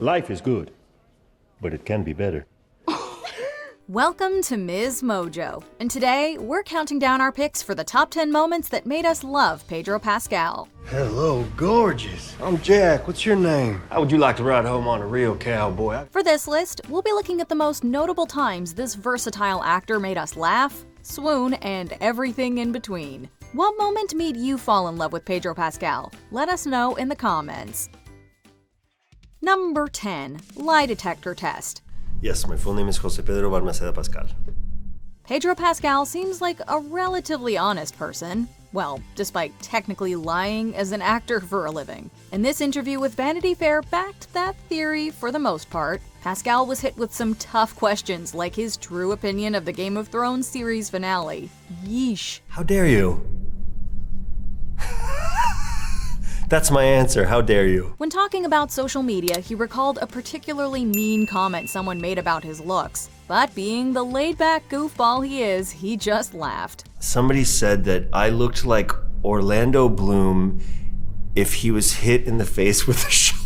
Life is good, but it can be better. Welcome to Ms. Mojo, and today we're counting down our picks for the top 10 moments that made us love Pedro Pascal. Hello, gorgeous. I'm Jack. What's your name? How would you like to ride home on a real cowboy? For this list, we'll be looking at the most notable times this versatile actor made us laugh, swoon, and everything in between. What moment made you fall in love with Pedro Pascal? Let us know in the comments. Number 10. Lie detector test. Yes, my full name is Jose Pedro Balmaceda Pascal. Pedro Pascal seems like a relatively honest person. Well, despite technically lying as an actor for a living. And this interview with Vanity Fair backed that theory for the most part. Pascal was hit with some tough questions, like his true opinion of the Game of Thrones series finale. Yeesh. How dare you? That's my answer. How dare you? When talking about social media, he recalled a particularly mean comment someone made about his looks. But being the laid-back goofball he is, he just laughed. Somebody said that I looked like Orlando Bloom if he was hit in the face with a shovel.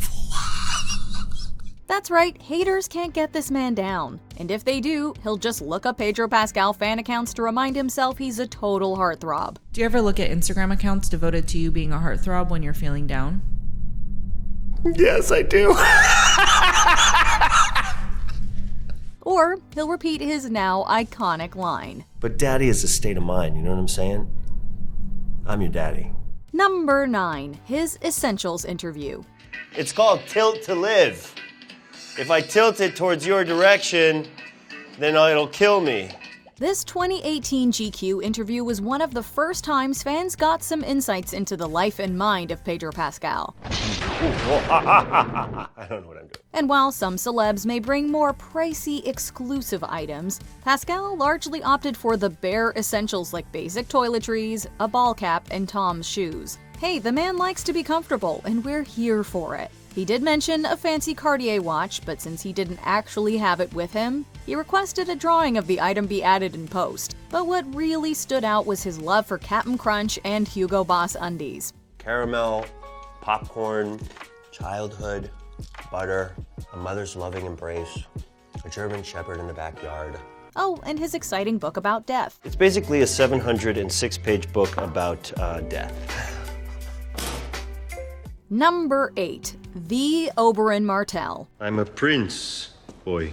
That's right, haters can't get this man down. And if they do, he'll just look up Pedro Pascal fan accounts to remind himself he's a total heartthrob. Do you ever look at Instagram accounts devoted to you being a heartthrob when you're feeling down? Yes, I do. Or he'll repeat his now iconic line. But daddy is a state of mind, you know what I'm saying? I'm your daddy. Number 9. His Essentials interview. It's called Tilt to Live. If I tilt it towards your direction, then it'll kill me. This 2018 GQ interview was one of the first times fans got some insights into the life and mind of Pedro Pascal. I don't know what I'm doing. And while some celebs may bring more pricey, exclusive items, Pascal largely opted for the bare essentials like basic toiletries, a ball cap, and Tom's shoes. Hey, the man likes to be comfortable, and we're here for it. He did mention a fancy Cartier watch, but since he didn't actually have it with him, he requested a drawing of the item be added in post. But what really stood out was his love for Cap'n Crunch and Hugo Boss undies. Caramel, popcorn, childhood, butter, a mother's loving embrace, a German shepherd in the backyard. Oh, and his exciting book about death. It's basically a 706-page book about death. Number 8. The Oberyn Martell. I'm a prince, boy.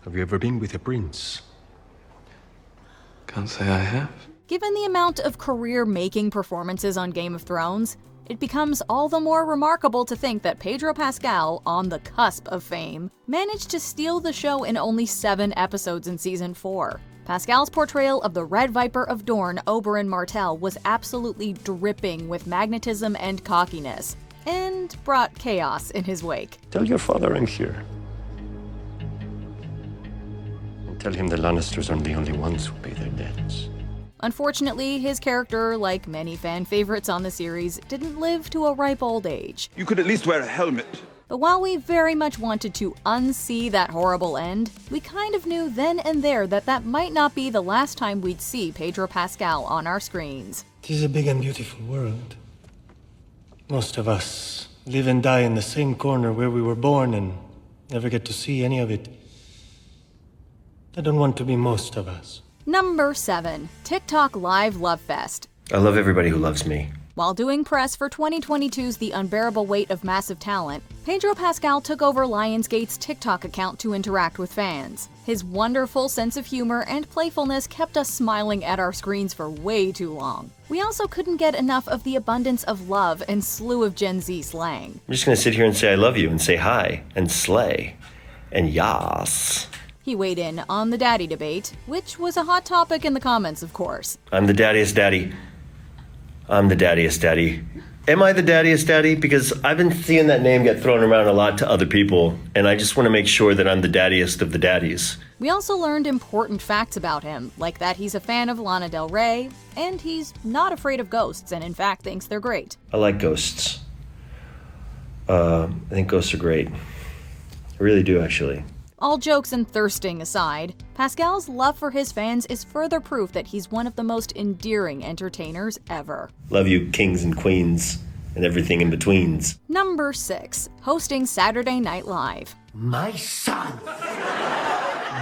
Have you ever been with a prince? Can't say I have. Given the amount of career-making performances on Game of Thrones, it becomes all the more remarkable to think that Pedro Pascal, on the cusp of fame, managed to steal the show in only 7 episodes in Season 4. Pascal's portrayal of the Red Viper of Dorne, Oberyn Martell, was absolutely dripping with magnetism and cockiness, and brought chaos in his wake. Tell your father I'm here. And tell him the Lannisters aren't the only ones who pay their debts. Unfortunately, his character, like many fan favorites on the series, didn't live to a ripe old age. You could at least wear a helmet. But while we very much wanted to unsee that horrible end, we kind of knew then and there that that might not be the last time we'd see Pedro Pascal on our screens. It is a big and beautiful world. Most of us live and die in the same corner where we were born and never get to see any of it. I don't want to be most of us. Number 7. TikTok Live Love Fest. I love everybody who loves me. While doing press for 2022's The Unbearable Weight of Massive Talent, Pedro Pascal took over Lionsgate's TikTok account to interact with fans. His wonderful sense of humor and playfulness kept us smiling at our screens for way too long. We also couldn't get enough of the abundance of love and slew of Gen Z slang. I'm just gonna sit here and say I love you and say hi and slay and yas. He weighed in on the daddy debate, which was a hot topic in the comments, of course. I'm the daddiest daddy. I'm the daddiest daddy. Am I the daddiest daddy? Because I've been seeing that name get thrown around a lot to other people, and I just want to make sure that I'm the daddiest of the daddies. We also learned important facts about him, like that he's a fan of Lana Del Rey, and he's not afraid of ghosts, and in fact thinks they're great. I like ghosts. I think ghosts are great. I really do, actually. All jokes and thirsting aside, Pascal's love for his fans is further proof that he's one of the most endearing entertainers ever. Love you, kings and queens. and everything in betweens. Number 6. Hosting Saturday Night Live. My son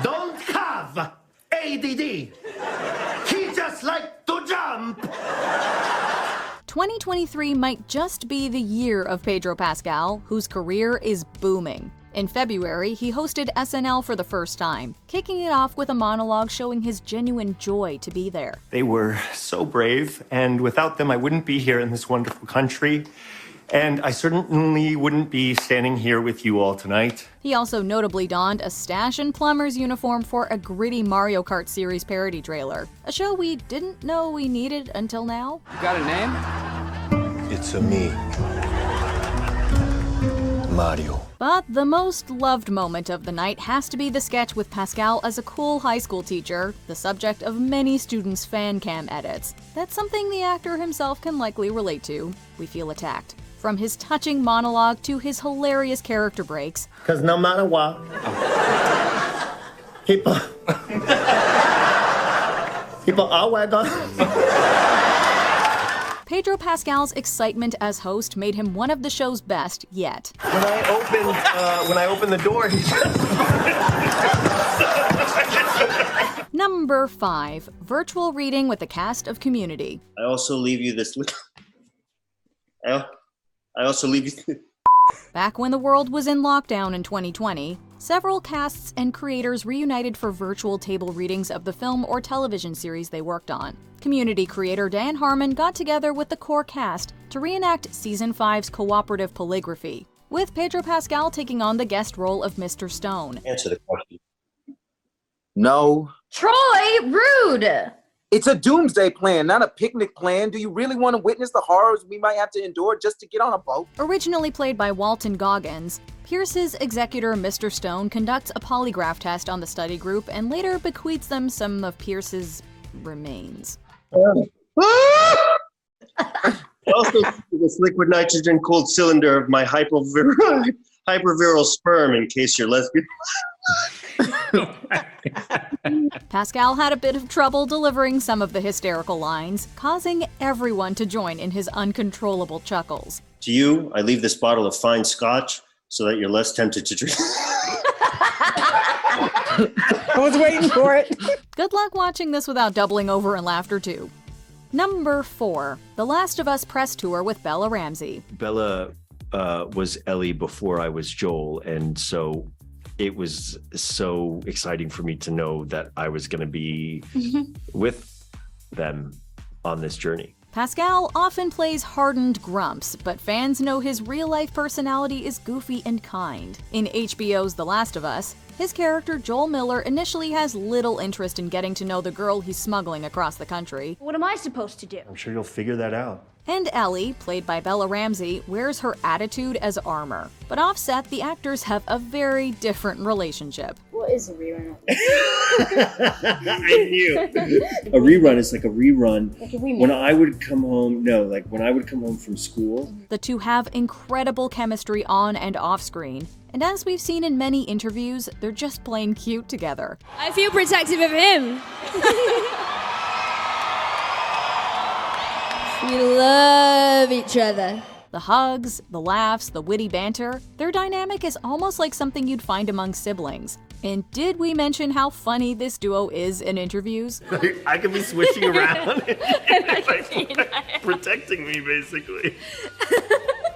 don't have ADD. He just like to jump. 2023 might just be the year of Pedro Pascal, whose career is booming. In February, he hosted SNL for the first time, kicking it off with a monologue showing his genuine joy to be there. They were so brave, and without them, I wouldn't be here in this wonderful country. And I certainly wouldn't be standing here with you all tonight. He also notably donned a Stash and Plumber's uniform for a gritty Mario Kart series parody trailer, a show we didn't know we needed until now. You got a name? It's a me, Mario. But the most loved moment of the night has to be the sketch with Pascal as a cool high school teacher, the subject of many students' fan cam edits. That's something the actor himself can likely relate to. We feel attacked. From his touching monologue to his hilarious character breaks, Because no matter what, people always Pedro Pascal's excitement as host made him one of the show's best yet. When I opened the door, he Number 5. Virtual reading with the cast of Community. I also leave you this. I also leave you. Back when the world was in lockdown in 2020, several casts and creators reunited for virtual table readings of the film or television series they worked on. Community creator Dan Harmon got together with the core cast to reenact Season 5's cooperative polygraphy, with Pedro Pascal taking on the guest role of Mr. Stone. Answer the question. No. Troy, rude! It's a doomsday plan, not a picnic plan. Do you really want to witness the horrors we might have to endure just to get on a boat? Originally played by Walton Goggins, Pierce's executor Mr. Stone conducts a polygraph test on the study group and later bequeaths them some of Pierce's remains. Also, this liquid nitrogen cooled cylinder of my hyperviral sperm in case you're lesbian. Pascal had a bit of trouble delivering some of the hysterical lines, causing everyone to join in his uncontrollable chuckles. To you, I leave this bottle of fine scotch so that you're less tempted to drink. I was waiting for it. Good luck watching this without doubling over in laughter too. Number 4. The Last of Us press tour with Bella Ramsey. Bella was Ellie before I was Joel, and so it was so exciting for me to know that I was going to be with them on this journey. Pascal often plays hardened grumps, but fans know his real-life personality is goofy and kind. In HBO's The Last of Us, his character Joel Miller initially has little interest in getting to know the girl he's smuggling across the country. What am I supposed to do? I'm sure you'll figure that out. And Ellie, played by Bella Ramsey, wears her attitude as armor. But offset, the actors have a very different relationship. What is a rerun? I knew. A rerun is like a rerun. Like a remake. When I would come home, when I would come home from school. The two have incredible chemistry on and off screen. And as we've seen in many interviews, they're just plain cute together. I feel protective of him. We love each other. The hugs, the laughs, the witty banter, their dynamic is almost like something you'd find among siblings. And did we mention how funny this duo is in interviews? I could be swishing around. Protecting me, basically.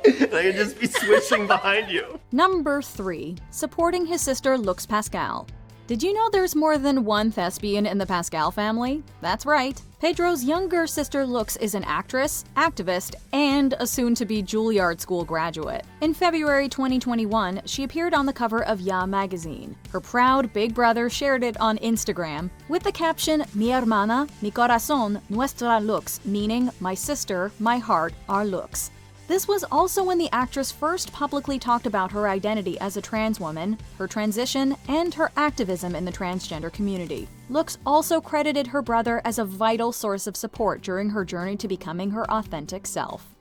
I could just be swishing behind you. Number 3. Supporting his sister Lux Pascal. Did you know there's more than one thespian in the Pascal family? That's right. Pedro's younger sister Lux is an actress, activist, and a soon-to-be Juilliard School graduate. In February 2021, she appeared on the cover of Ya magazine. Her proud big brother shared it on Instagram with the caption, Mi hermana, mi corazón, nuestra Lux, meaning my sister, my heart, our Lux. This was also when the actress first publicly talked about her identity as a trans woman, her transition, and her activism in the transgender community. Lux also credited her brother as a vital source of support during her journey to becoming her authentic self.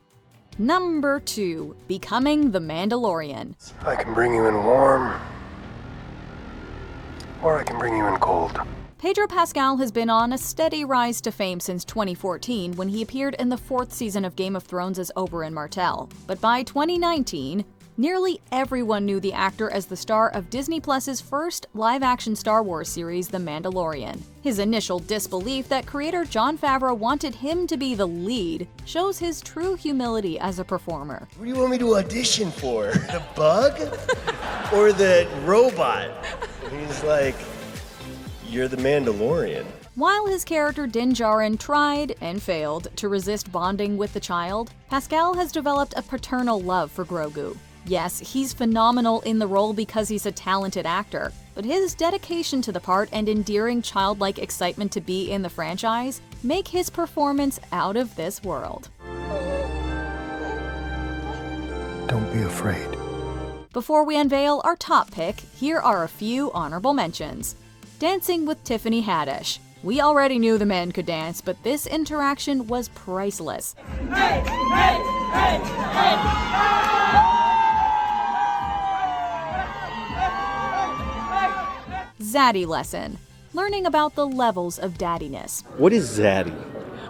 Number 2. Becoming the Mandalorian. I can bring you in warm, or I can bring you in cold. Pedro Pascal has been on a steady rise to fame since 2014 when he appeared in the 4th season of Game of Thrones as Oberyn Martell. But by 2019, nearly everyone knew the actor as the star of Disney Plus's first live-action Star Wars series, The Mandalorian. His initial disbelief that creator Jon Favreau wanted him to be the lead shows his true humility as a performer. What do you want me to audition for? The bug? Or the robot? And he's like, you're the Mandalorian. While his character Din Djarin tried and failed to resist bonding with the child, Pascal has developed a paternal love for Grogu. Yes, he's phenomenal in the role because he's a talented actor, but his dedication to the part and endearing childlike excitement to be in the franchise make his performance out of this world. Don't be afraid. Before we unveil our top pick, here are a few honorable mentions. Dancing with Tiffany Haddish. We already knew the man could dance, but this interaction was priceless. Zaddy lesson. Learning about the levels of daddiness. What is Zaddy?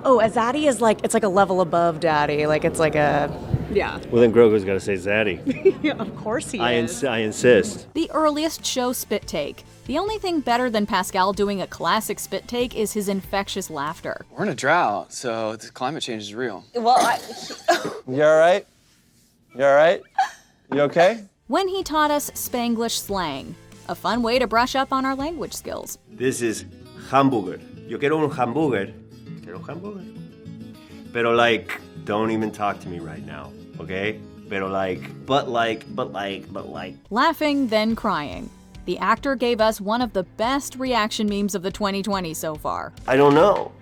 Oh, a zaddy is like, it's like a level above daddy. Like, it's like a, yeah. Well, then Grogu's got to say Zaddy. Yeah, of course he I is. insist. The earliest show spit take. The only thing better than Pascal doing a classic spit take is his infectious laughter. We're in a drought, so the climate change is real. Well, You all right? You all right? You okay? When he taught us Spanglish slang, a fun way to brush up on our language skills. This is hamburger. Yo quiero un hamburger. Quiero un hamburger. Pero like, don't even talk to me right now, okay? Pero like, but like. Laughing, then crying. The actor gave us one of the best reaction memes of the 2020 so far. I don't know.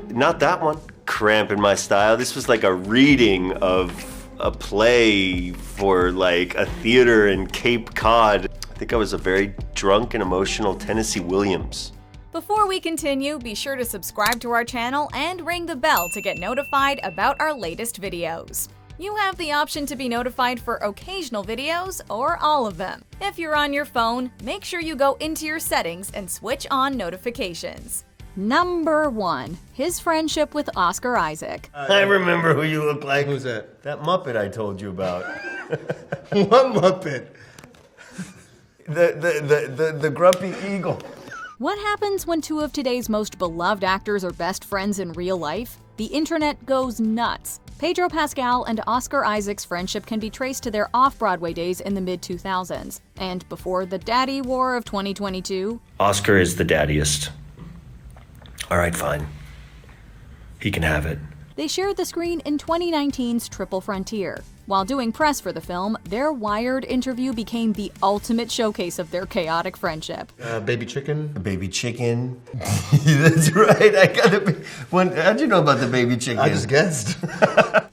Not that one. Cramp in my style. This was like a reading of a play for like a theater in Cape Cod. I think I was a very drunk and emotional Tennessee Williams. Before we continue, be sure to subscribe to our channel and ring the bell to get notified about our latest videos. You have the option to be notified for occasional videos or all of them. If you're on your phone, make sure you go into your settings and switch on notifications. Number 1. His friendship with Oscar Isaac. I remember who you look like. Who's that? That Muppet I told you about. What Muppet? The grumpy eagle. What happens when two of today's most beloved actors are best friends in real life? The internet goes nuts. Pedro Pascal and Oscar Isaac's friendship can be traced to their off-Broadway days in the mid-2000s. And before the daddy war of 2022... Oscar is the daddiest. All right, fine. He can have it. They shared the screen in 2019's Triple Frontier. While doing press for the film, their Wired interview became the ultimate showcase of their chaotic friendship. Baby chicken? Baby chicken. That's right. I got a how'd you know about the baby chicken? I just guessed.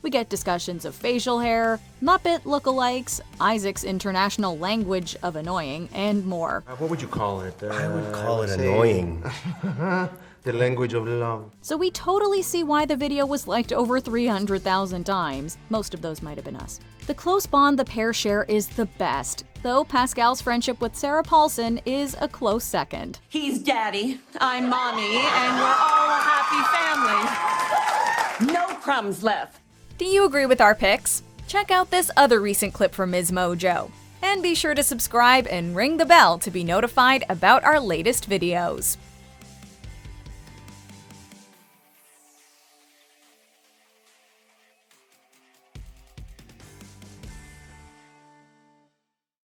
We get discussions of facial hair, Muppet lookalikes, Isaac's international language of annoying, and more. What would you call it? I would call it say- annoying. The language of love. So we totally see why the video was liked over 300,000 times. Most of those might have been us. The close bond the pair share is the best, though Pascal's friendship with Sarah Paulson is a close second. He's daddy, I'm mommy, and we're all a happy family. No crumbs left. Do you agree with our picks? Check out this other recent clip from Ms. Mojo. And be sure to subscribe and ring the bell to be notified about our latest videos.